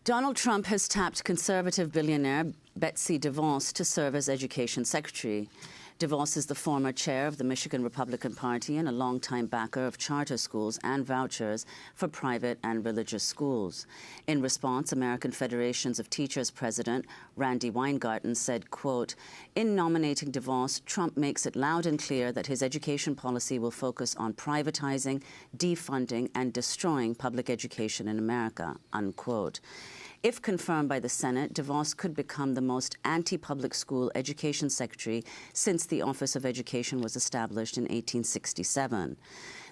Donald Trump has tapped conservative billionaire Betsy DeVos to serve as education secretary. DeVos is the former chair of the Michigan Republican Party and a longtime backer of charter schools and vouchers for private and religious schools. In response, American Federations of Teachers President Randy Weingarten said, quote, "In nominating DeVos, Trump makes it loud and clear that his education policy will focus on privatizing, defunding, and destroying public education in America," unquote. If confirmed by the Senate, DeVos could become the most anti-public school education secretary since the Office of Education was established in 1867.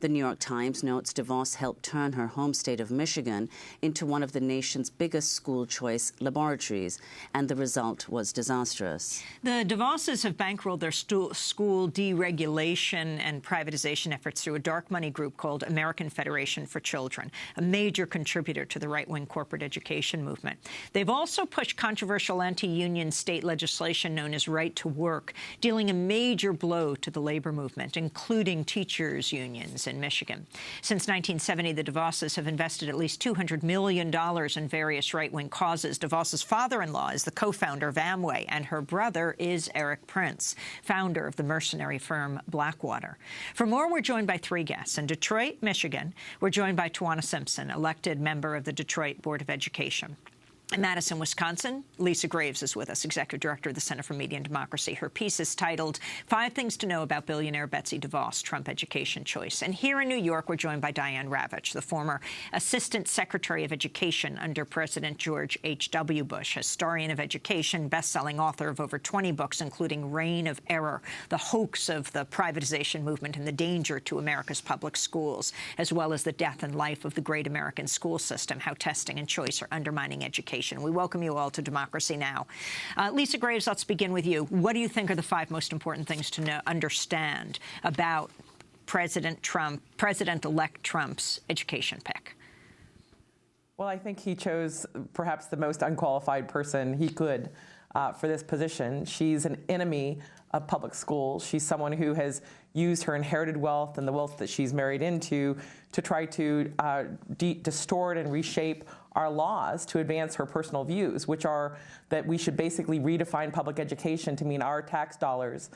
The New York Times notes DeVos helped turn her home state of Michigan into one of the nation's biggest school choice laboratories, and the result was disastrous. The DeVoses have bankrolled their school deregulation and privatization efforts through a dark money group called American Federation for Children, a major contributor to the right-wing corporate education movement. They've also pushed controversial anti-union state legislation known as Right to Work, dealing a major blow to the labor movement, including teachers' unions in Michigan. Since 1970, the DeVoses have invested at least $200 million in various right-wing causes. DeVos's father-in-law is the co-founder of Amway, and her brother is Eric Prince, founder of the mercenary firm Blackwater. For more, we're joined by three guests. In Detroit, Michigan, we're joined by Tawana Simpson, elected member of the Detroit Board of Education. In Madison, Wisconsin, Lisa Graves is with us, Executive Director of the Center for Media and Democracy. Her piece is titled 5 Things to Know About Billionaire Betsy DeVos, Trump Education Choice. And here in New York, we're joined by Diane Ravitch, the former Assistant Secretary of Education under President George H.W. Bush, historian of education, best-selling author of over 20 books, including Reign of Error, the hoax of the privatization movement and the danger to America's public schools, as well as the death and life of the great American school system, how testing and choice are undermining education. We welcome you all to Democracy Now! Lisa Graves, let's begin with you. What do you think are the 5 most important things to understand about President-elect Trump's education pick? Well, I think he chose perhaps the most unqualified person he could for this position. She's an enemy of public schools. She's someone who has used her inherited wealth and the wealth that she's married into to try to distort and reshape our laws to advance her personal views, which are that we should basically redefine public education to mean our tax dollars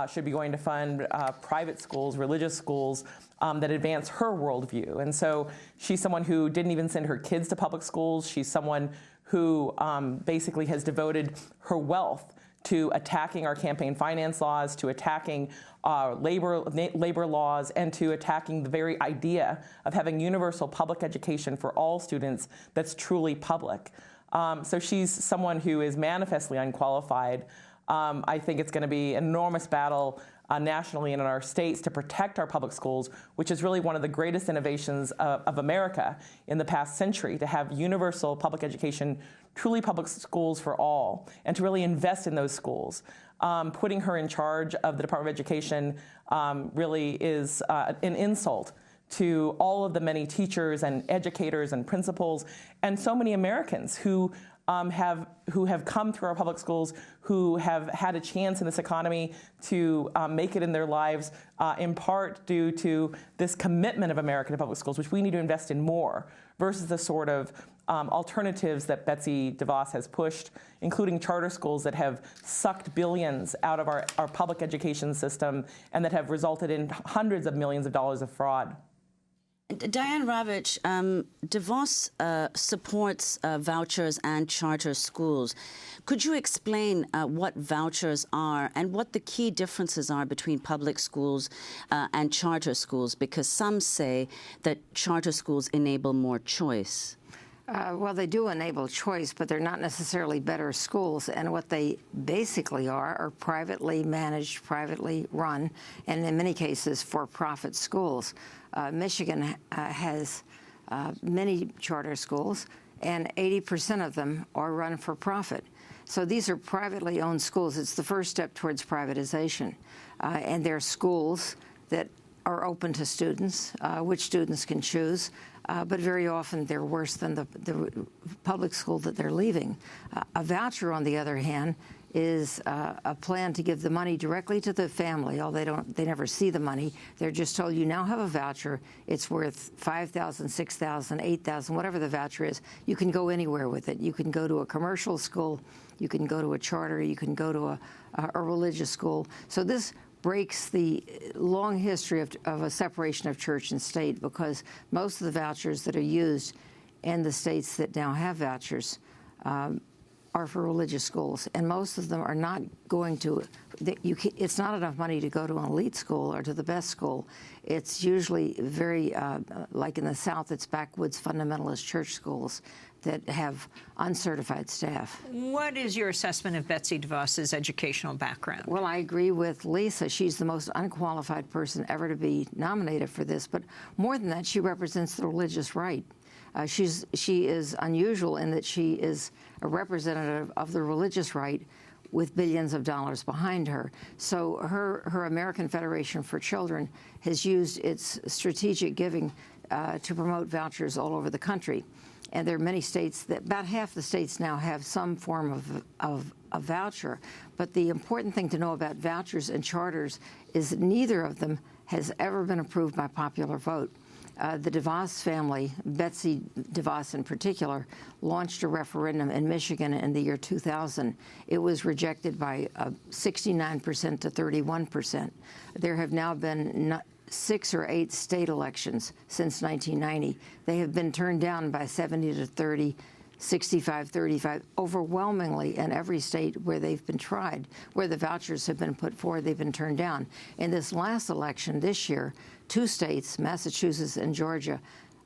should be going to fund private schools, religious schools that advance her worldview. And so she's someone who didn't even send her kids to public schools. She's someone who basically has devoted her wealth to attacking our campaign finance laws, to attacking labor laws, and to attacking the very idea of having universal public education for all students that's truly public. So she's someone who is manifestly unqualified. I think it's going to be an enormous battle nationally and in our states to protect our public schools, which is really one of the greatest innovations of America in the past century, to have universal public education, truly public schools for all, and to really invest in those schools. Putting her in charge of the Department of Education really is an insult to all of the many teachers and educators and principals and so many Americans who have come through our public schools, who have had a chance in this economy to make it in their lives, in part due to this commitment of America to public schools, which we need to invest in more, versus the sort of alternatives that Betsy DeVos has pushed, including charter schools that have sucked billions out of our public education system and that have resulted in hundreds of millions of dollars of fraud. Diane Ravitch, DeVos supports vouchers and charter schools. Could you explain what vouchers are and what the key differences are between public schools and charter schools? Because some say that charter schools enable more choice. Well, they do enable choice, but they're not necessarily better schools. And what they basically are privately managed, privately run, and in many cases for-profit schools. Michigan has many charter schools, and 80% of them are run for profit. So these are privately owned schools. It's the first step towards privatization. And they're schools that are open to students, which students can choose. but very often they're worse than the public school that they're leaving. A voucher, on the other hand, is a plan to give the money directly to the family. They never see the money. They're just told, you now have a voucher. It's worth $5,000, $6,000, $8,000, whatever the voucher is. You can go anywhere with it. You can go to a commercial school. You can go to a charter. You can go to a religious school. So this breaks the long history of a separation of church and state, because most of the vouchers that are used in the states that now have vouchers are for religious schools, and most of them are not going to. It's not enough money to go to an elite school or to the best school. It's usually very, like in the South, it's backwoods fundamentalist church schools that have uncertified staff. What is your assessment of Betsy DeVos's educational background? Well, I agree with Lisa. She's the most unqualified person ever to be nominated for this, but more than that, she represents the religious right. She is unusual in that she is a representative of the religious right with billions of dollars behind her. So her American Federation for Children has used its strategic giving to promote vouchers all over the country. And there are many states that, about half the states now have some form of a voucher. But the important thing to know about vouchers and charters is that neither of them has ever been approved by popular vote. The DeVos family, Betsy DeVos in particular, launched a referendum in Michigan in the year 2000. It was rejected by 69% to 31%. There have now been 6 or 8 state elections since 1990. They have been turned down by 70 to 30, 65, 35, overwhelmingly in every state where they've been tried, where the vouchers have been put forward, they've been turned down. In this last election this year, 2 states, Massachusetts and Georgia,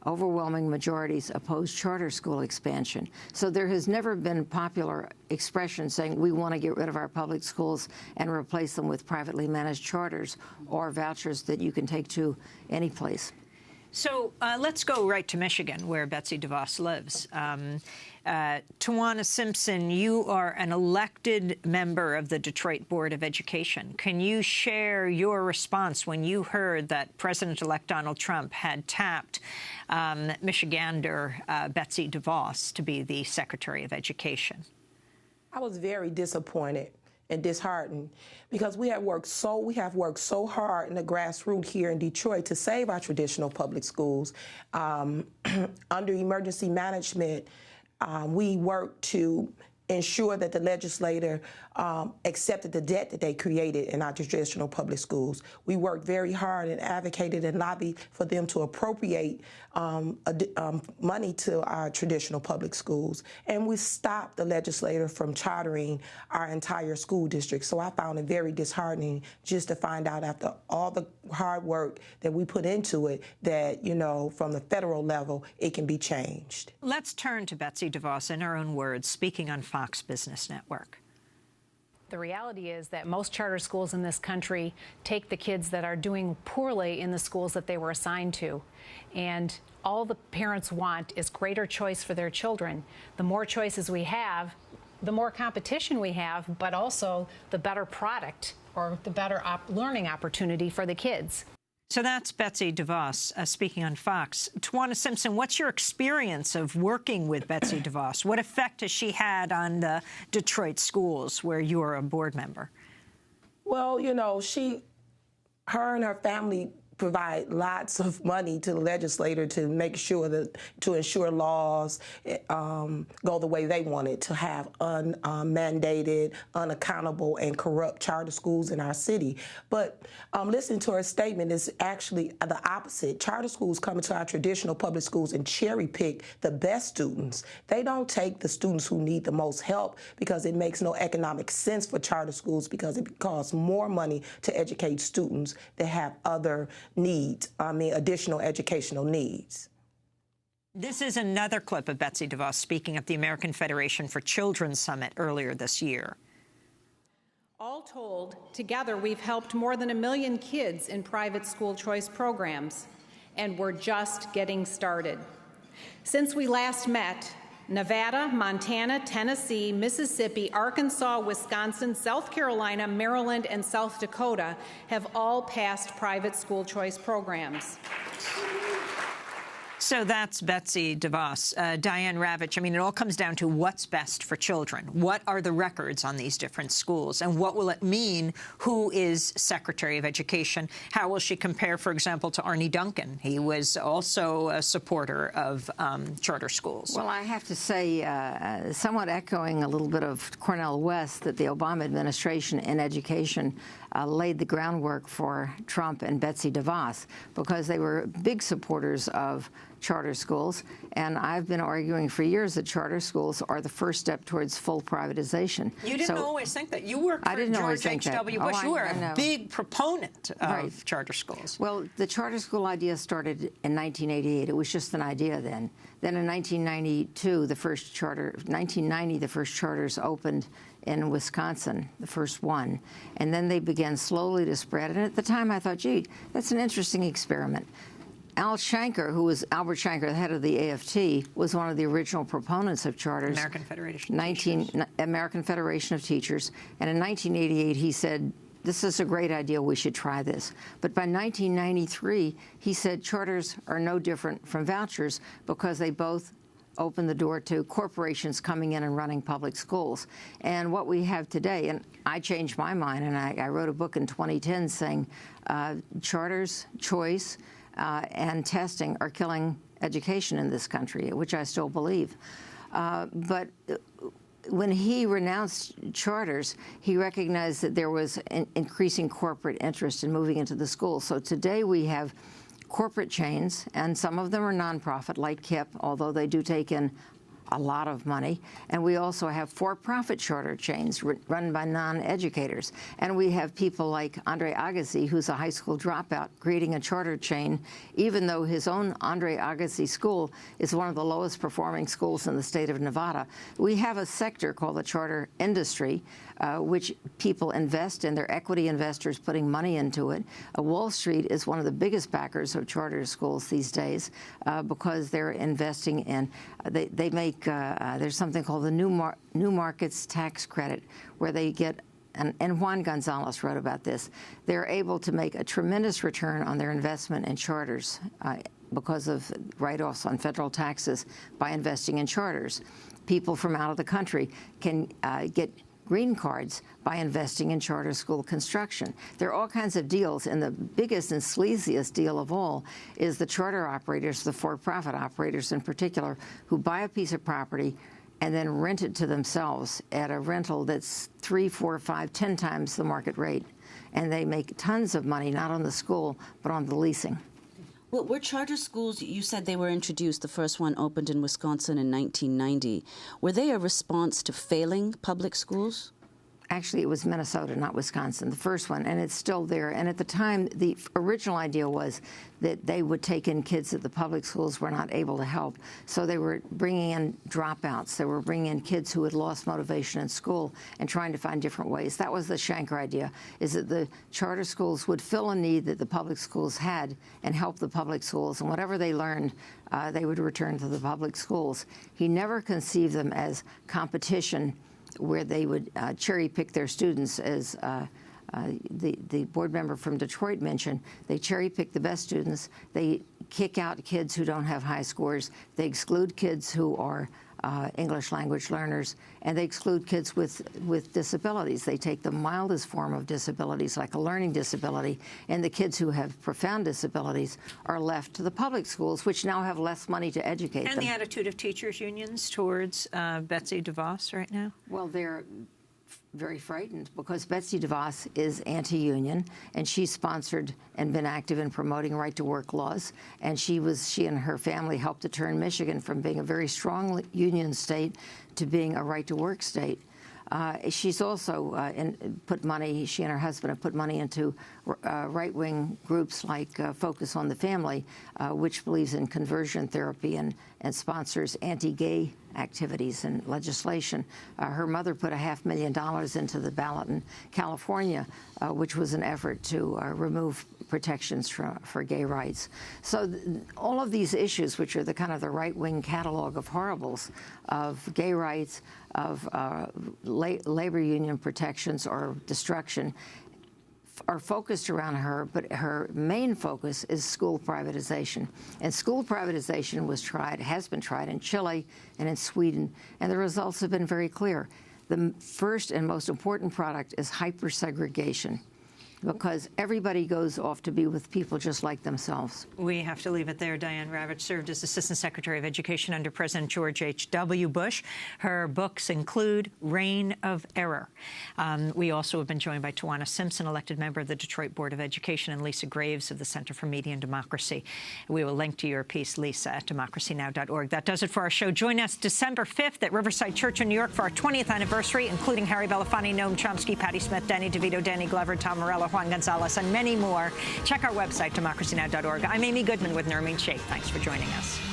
overwhelming majorities opposed charter school expansion. So there has never been popular expression saying we want to get rid of our public schools and replace them with privately managed charters or vouchers that you can take to any place. So let's go right to Michigan, where Betsy DeVos lives. Tawana Simpson, you are an elected member of the Detroit Board of Education. Can you share your response when you heard that President-elect Donald Trump had tapped Michigander Betsy DeVos to be the Secretary of Education? I was very disappointed and disheartened, because we have worked so hard in the grassroots here in Detroit to save our traditional public schools. Under emergency management, we worked to ensure that the legislator accepted the debt that they created in our traditional public schools. We worked very hard and advocated and lobbied for them to appropriate money to our traditional public schools. And we stopped the legislator from chartering our entire school district. So I found it very disheartening just to find out, after all the hard work that we put into it, that, you know, from the federal level, it can be changed. Let's turn to Betsy DeVos in her own words, speaking on Fox Business Network. The reality is that most charter schools in this country take the kids that are doing poorly in the schools that they were assigned to. And all the parents want is greater choice for their children. The more choices we have, the more competition we have, but also the better product or the better learning opportunity for the kids. So that's Betsy DeVos speaking on Fox. Tawana Simpson, what's your experience of working with Betsy DeVos? What effect has she had on the Detroit schools where you are a board member? Well, you know, her and her family provide lots of money to the legislator to make sure to ensure laws go the way they want it, to have unmandated, unaccountable, and corrupt charter schools in our city. But listening to her statement is actually the opposite. Charter schools come into our traditional public schools and cherry pick the best students. They don't take the students who need the most help, because it makes no economic sense for charter schools, because it costs more money to educate students that have other needs, additional educational needs. This is another clip of Betsy DeVos speaking at the American Federation for Children Summit earlier this year. All told, together we've helped more than 1 million kids in private school choice programs, and we're just getting started. Since we last met, Nevada, Montana, Tennessee, Mississippi, Arkansas, Wisconsin, South Carolina, Maryland, and South Dakota have all passed private school choice programs. So that's Betsy DeVos. Diane Ravitch, I mean, it all comes down to what's best for children. What are the records on these different schools? And what will it mean? Who is Secretary of Education? How will she compare, for example, to Arne Duncan? He was also a supporter of charter schools. Well, I have to say, somewhat echoing a little bit of Cornel West, that the Obama administration in education laid the groundwork for Trump and Betsy DeVos, because they were big supporters of charter schools. And I've been arguing for years that charter schools are the first step towards full privatization. You didn't always think that. You worked for George H.W. Bush. You were a big proponent of charter schools. Well, the charter school idea started in 1988. It was just an idea then. Then in 1992, the first charters opened in Wisconsin, the first one. And then they began slowly to spread. And at the time, I thought, gee, that's an interesting experiment. Albert Shanker, the head of the AFT, was one of the original proponents of charters. American Federation American Federation of Teachers. And in 1988, he said, this is a great idea, we should try this. But by 1993, he said charters are no different from vouchers, because they both open the door to corporations coming in and running public schools. And what we have today, and I changed my mind, and I wrote a book in 2010 saying charters, choice, and testing are killing education in this country, which I still believe. But when he renounced charters, he recognized that there was an increasing corporate interest in moving into the schools. So today we have corporate chains, and some of them are nonprofit, like KIPP, although they do take in a lot of money. And we also have for-profit charter chains run by non-educators. And we have people like Andre Agassi, who's a high school dropout, creating a charter chain, even though his own Andre Agassi school is one of the lowest performing schools in the state of Nevada. We have a sector called the charter industry, which people invest in. They're equity investors putting money into it. Wall Street is one of the biggest backers of charter schools these days, because they're investing in, they make, there's something called the New Markets Tax Credit, where they get, and Juan Gonzalez wrote about this, they're able to make a tremendous return on their investment in charters because of write-offs on federal taxes by investing in charters. People from out of the country can get green cards by investing in charter school construction. There are all kinds of deals, and the biggest and sleaziest deal of all is the charter operators, the for-profit operators in particular, who buy a piece of property and then rent it to themselves at a rental that's 3, 4, 5, 10 times the market rate. And they make tons of money, not on the school, but on the leasing. Well, were charter schools, you said they were introduced, the first one opened in Wisconsin in 1990. Were they a response to failing public schools? Actually, it was Minnesota, not Wisconsin, the first one, and it's still there. And at the time, the original idea was that they would take in kids that the public schools were not able to help. So they were bringing in dropouts. They were bringing in kids who had lost motivation in school and trying to find different ways. That was the Shanker idea, is that the charter schools would fill a need that the public schools had and help the public schools. And whatever they learned, they would return to the public schools. He never conceived them as competition, where they would cherry-pick their students, as the board member from Detroit mentioned. They cherry-pick the best students. They kick out kids who don't have high scores. They exclude kids who are English language learners, and they exclude kids with disabilities. They take the mildest form of disabilities, like a learning disability, and the kids who have profound disabilities are left to the public schools, which now have less money to educate them. And the attitude of teachers' unions towards Betsy DeVos right now? Well, they're very frightened, because Betsy DeVos is anti-union, and she's sponsored and been active in promoting right-to-work laws. And she and her family helped to turn Michigan from being a very strong union state to being a right-to-work state. She's also put money, she and her husband have put money into right-wing groups like Focus on the Family, which believes in conversion therapy and sponsors anti-gay activities and legislation. Her mother put $500,000 into the ballot in California, which was an effort to remove protections for gay rights. So all of these issues, which are the kind of the right-wing catalog of horribles, of gay rights, of labor union protections or destruction, are focused around her, but her main focus is school privatization. And school privatization has been tried in Chile and in Sweden, and the results have been very clear. The first and most important product is hypersegregation, because everybody goes off to be with people just like themselves. We have to leave it there. Diane Ravitch served as Assistant Secretary of Education under President George H.W. Bush. Her books include Reign of Error. We also have been joined by Tawana Simpson, elected member of the Detroit Board of Education, and Lisa Graves of the Center for Media and Democracy. We will link to your piece, Lisa, at democracynow.org. That does it for our show. Join us December 5th at Riverside Church in New York for our 20th anniversary, including Harry Belafonte, Noam Chomsky, Patti Smith, Danny DeVito, Danny Glover, Tom Morello, Juan Gonzalez, and many more. Check our website, democracynow.org. I'm Amy Goodman with Nermeen Sheikh. Thanks for joining us.